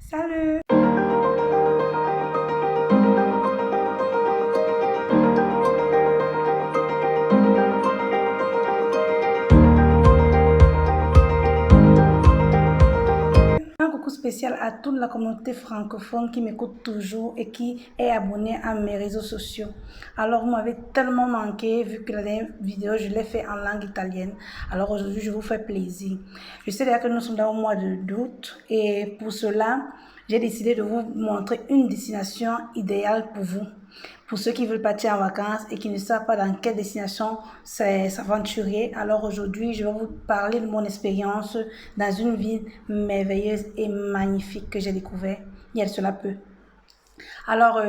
Salut! Un coucou spécial à toute la communauté francophone qui m'écoute toujours et qui est abonnée à mes réseaux sociaux. Alors, vous m'avez tellement manqué vu que la dernière vidéo, je l'ai fait en langue italienne. Alors aujourd'hui, je vous fais plaisir. Je sais déjà que nous sommes dans le mois d'août et pour cela, j'ai décidé de vous montrer une destination idéale pour vous. Pour ceux qui veulent partir en vacances et qui ne savent pas dans quelle destination s'aventurer, alors aujourd'hui, je vais vous parler de mon expérience dans une ville merveilleuse et magnifique que j'ai découvert il y a cela peu. Alors,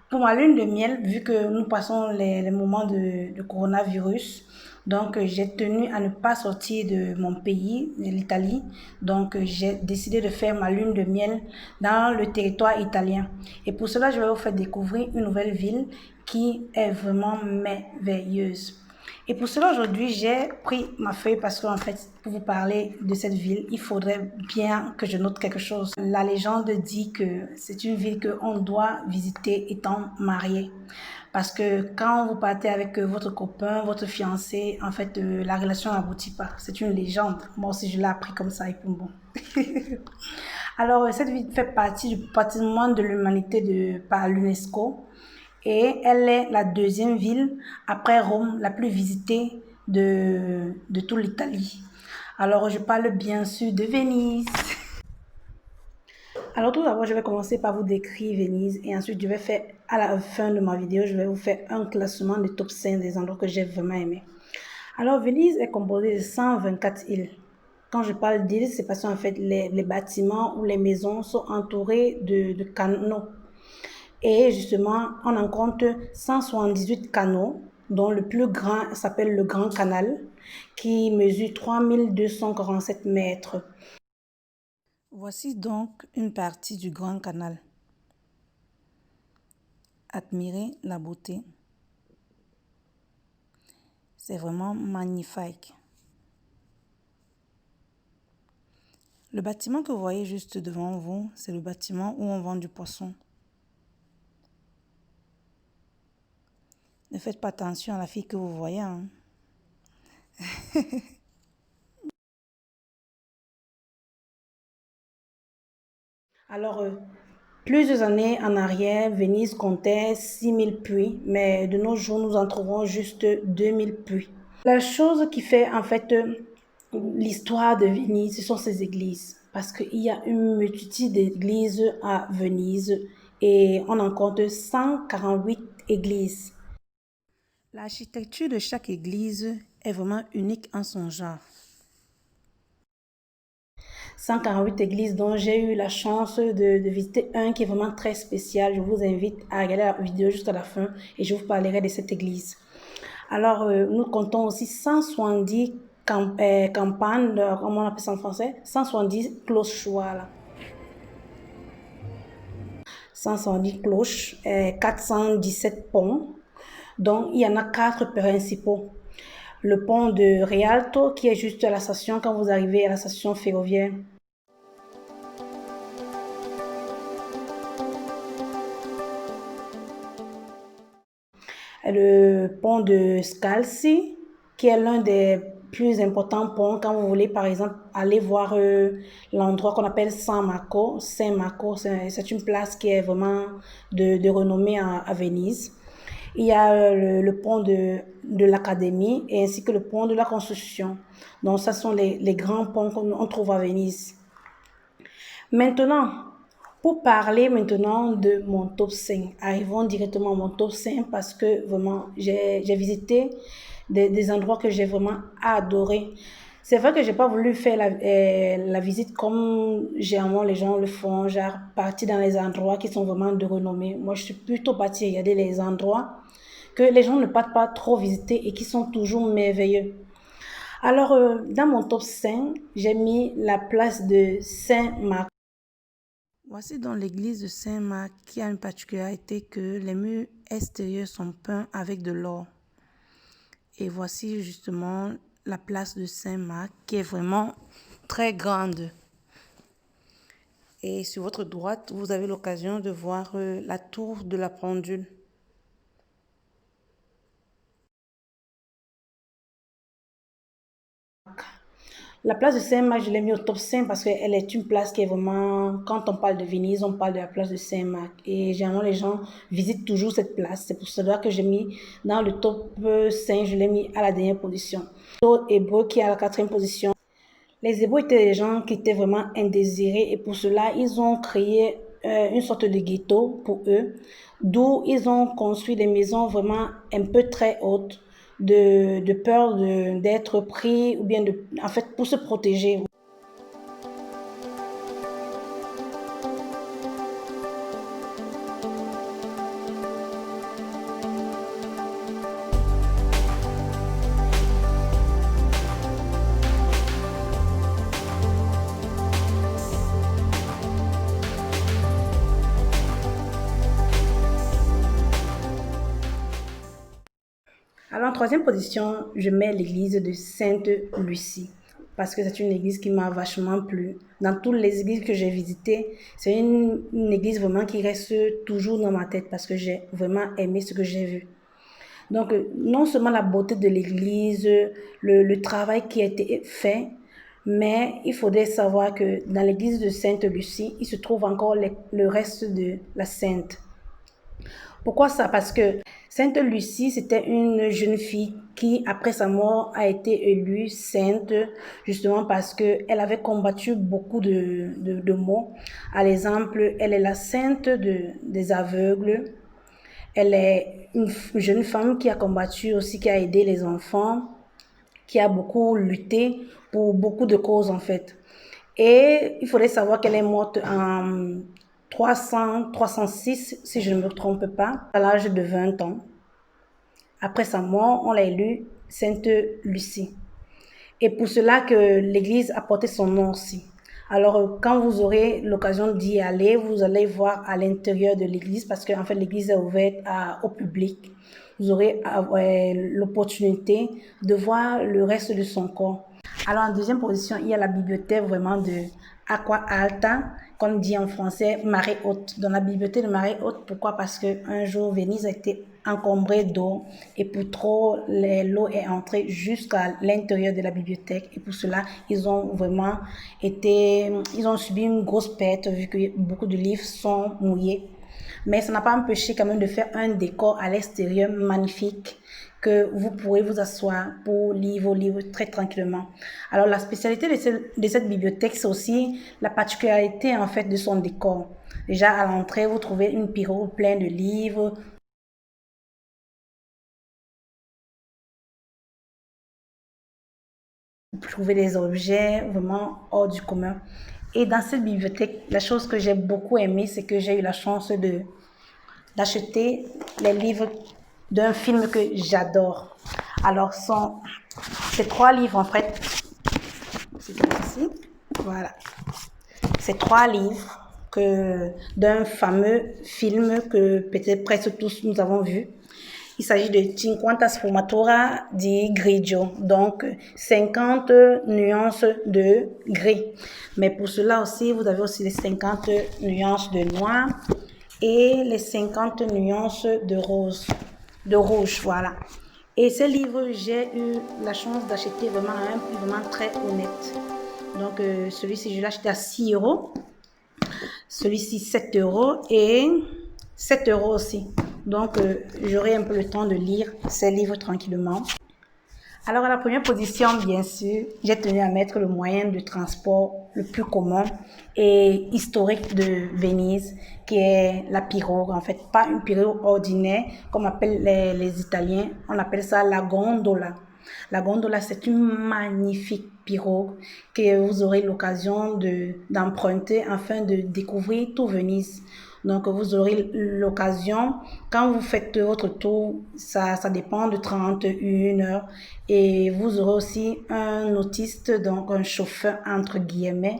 pour ma lune de miel, vu que nous passons les moments de coronavirus, donc j'ai tenu à ne pas sortir de mon pays, de l'Italie. Donc, j'ai décidé de faire ma lune de miel dans le territoire italien. Et pour cela, je vais vous faire découvrir une nouvelle ville qui est vraiment merveilleuse. Et pour cela, aujourd'hui, j'ai pris ma feuille parce qu'en fait, pour vous parler de cette ville, il faudrait bien que je note quelque chose. La légende dit que c'est une ville qu'on doit visiter étant marié. Parce que quand vous partez avec votre copain, votre fiancé, en fait, la relation n'aboutit pas. C'est une légende. Moi aussi, je l'ai appris comme ça et puis bon. Alors, cette ville fait partie du patrimoine de l'humanité par l'UNESCO et elle est la deuxième ville après Rome la plus visitée de toute l'Italie. Alors, je parle bien sûr de Venise. Alors, tout d'abord, je vais commencer par vous décrire Venise et ensuite, je vais faire, à la fin de ma vidéo, je vais vous faire un classement des top 5 des endroits que j'ai vraiment aimés. Alors, Venise est composée de 124 îles. Quand je parle d'îles, c'est parce qu'en fait, les bâtiments ou les maisons sont entourés de canaux. Et justement, on en compte 178 canaux, dont le plus grand s'appelle le Grand Canal, qui mesure 3247 mètres. Voici donc une partie du Grand Canal. Admirez la beauté. C'est vraiment magnifique. Le bâtiment que vous voyez juste devant vous, c'est le bâtiment où on vend du poisson. Ne faites pas attention à la fille que vous voyez. Hein. Alors, plusieurs années en arrière, Venise comptait 6000 puits, mais de nos jours, nous en trouvons juste 2000 puits. La chose qui fait en fait l'histoire de Venise, ce sont ses églises. Parce qu'il y a une multitude d'églises à Venise et on en compte 148 églises. L'architecture de chaque église est vraiment unique en son genre. 148 églises dont j'ai eu la chance de visiter un qui est vraiment très spécial. Je vous invite à regarder la vidéo jusqu'à la fin et je vous parlerai de cette église. Alors, nous comptons aussi 170 campagnes, comment on appelle ça en français? 170 cloches, voilà. 170 cloches, 417 ponts. Donc, il y en a 4 principaux. Le pont de Rialto, qui est juste à la station, quand vous arrivez à la station ferroviaire. Le pont de Scalzi, qui est l'un des plus importants ponts quand vous voulez, par exemple, aller voir l'endroit qu'on appelle San Marco. Saint-Marco, c'est une place qui est vraiment de renommée à Venise. Il y a le pont de l'Académie et ainsi que le pont de la Construction. Donc, ça sont les grands ponts qu'on trouve à Venise. Maintenant, pour parler maintenant de mon top 5, arrivons directement à mon top 5 parce que vraiment, j'ai visité des endroits que j'ai vraiment adoré. C'est vrai que j'ai pas voulu faire la visite comme généralement les gens le font, genre partir dans les endroits qui sont vraiment de renommée. Moi, je suis plutôt partie regarder les endroits que les gens ne partent pas trop visiter et qui sont toujours merveilleux. Alors, dans mon top 5, j'ai mis la place de Saint-Marc. Voici donc l'église de Saint-Marc qui a une particularité que les murs extérieurs sont peints avec de l'or. Et voici justement la place de Saint-Marc qui est vraiment très grande. Et sur votre droite, vous avez l'occasion de voir la tour de la pendule. La place de Saint-Marc, je l'ai mis au top 5 parce qu'elle est une place qui est vraiment, quand on parle de Venise, on parle de la place de Saint-Marc. Et généralement, les gens visitent toujours cette place. C'est pour cela que j'ai mis dans le top 5, je l'ai mis à la dernière position. Hébreu qui est à la quatrième position. Les Hébreux étaient des gens qui étaient vraiment indésirés et pour cela, ils ont créé une sorte de ghetto pour eux, d'où ils ont construit des maisons vraiment un peu très hautes, de peur d'être pris ou bien en fait pour se protéger. Alors, en troisième position, je mets l'église de Sainte-Lucie parce que c'est une église qui m'a vachement plu. Dans toutes les églises que j'ai visitées, c'est une église vraiment qui reste toujours dans ma tête parce que j'ai vraiment aimé ce que j'ai vu. Donc, non seulement la beauté de l'église, le travail qui a été fait, mais il faudrait savoir que dans l'église de Sainte-Lucie, il se trouve encore le reste de la Sainte. Pourquoi ça? Parce que Sainte Lucie, c'était une jeune fille qui, après sa mort, a été élue sainte, justement parce qu'elle avait combattu beaucoup de maux. À l'exemple, elle est la sainte des aveugles. Elle est une jeune femme qui a combattu aussi, qui a aidé les enfants, qui a beaucoup lutté pour beaucoup de causes en fait. Et il faudrait savoir qu'elle est morte en 306, si je ne me trompe pas, à l'âge de 20 ans. Après sa mort, on l'a élue Sainte Lucie. Et pour cela que l'Église a porté son nom aussi. Alors, quand vous aurez l'occasion d'y aller, vous allez voir à l'intérieur de l'Église, parce qu'en fait, l'Église est ouverte au public. Vous aurez l'opportunité de voir le reste de son corps. Alors, en deuxième position, il y a la bibliothèque vraiment de Aqua Alta, comme dit en français, marée haute. Dans la bibliothèque de marée haute, pourquoi? Parce qu'un jour, Venise a été encombrée d'eau et pour trop, l'eau est entrée jusqu'à l'intérieur de la bibliothèque et pour cela, ils ont subi une grosse perte vu que beaucoup de livres sont mouillés. Mais ça n'a pas empêché quand même de faire un décor à l'extérieur magnifique que vous pourrez vous asseoir pour lire vos livres très tranquillement. Alors, la spécialité de cette bibliothèque, c'est aussi la particularité, en fait, de son décor. Déjà, à l'entrée, vous trouvez une pirogue pleine de livres. Vous trouvez des objets vraiment hors du commun. Et dans cette bibliothèque, la chose que j'ai beaucoup aimée, c'est que j'ai eu la chance d'acheter les livres d'un film que j'adore. Alors, ces 3 livres, en fait, c'est ici, voilà. Ces 3 livres d'un fameux film que peut-être presque tous nous avons vu. Il s'agit de 50 sfumature di grigio, donc 50 nuances de gris. Mais pour cela aussi, vous avez aussi les 50 nuances de noir et les 50 nuances de rouge, voilà. Et ce livre, j'ai eu la chance d'acheter vraiment à un prix vraiment très honnête. Donc, celui-ci, je l'ai acheté à 6 euros. Celui-ci, 7 euros et 7 euros aussi. Donc, j'aurai un peu le temps de lire ces livres tranquillement. Alors, à la première position, bien sûr, j'ai tenu à mettre le moyen de transport le plus commun et historique de Venise, qui est la pirogue. En fait, pas une pirogue ordinaire, comme appellent les Italiens. On appelle ça la gondola. La gondola, c'est une magnifique pirogue que vous aurez l'occasion d'emprunter afin de découvrir tout Venise. Donc, vous aurez l'occasion, quand vous faites votre tour, ça dépend de 31 heures. Et vous aurez aussi un autiste, donc un chauffeur entre guillemets,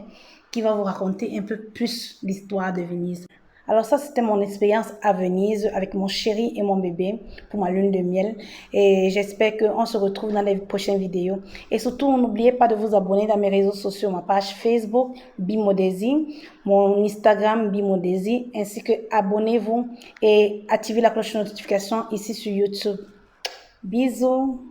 qui va vous raconter un peu plus l'histoire de Venise. Alors ça, c'était mon expérience à Venise avec mon chéri et mon bébé pour ma lune de miel. Et j'espère qu'on se retrouve dans les prochaines vidéos. Et surtout, n'oubliez pas de vous abonner dans mes réseaux sociaux, ma page Facebook, Bimodesi, mon Instagram, Bimodesi, ainsi que abonnez-vous et activez la cloche de notification ici sur YouTube. Bisous!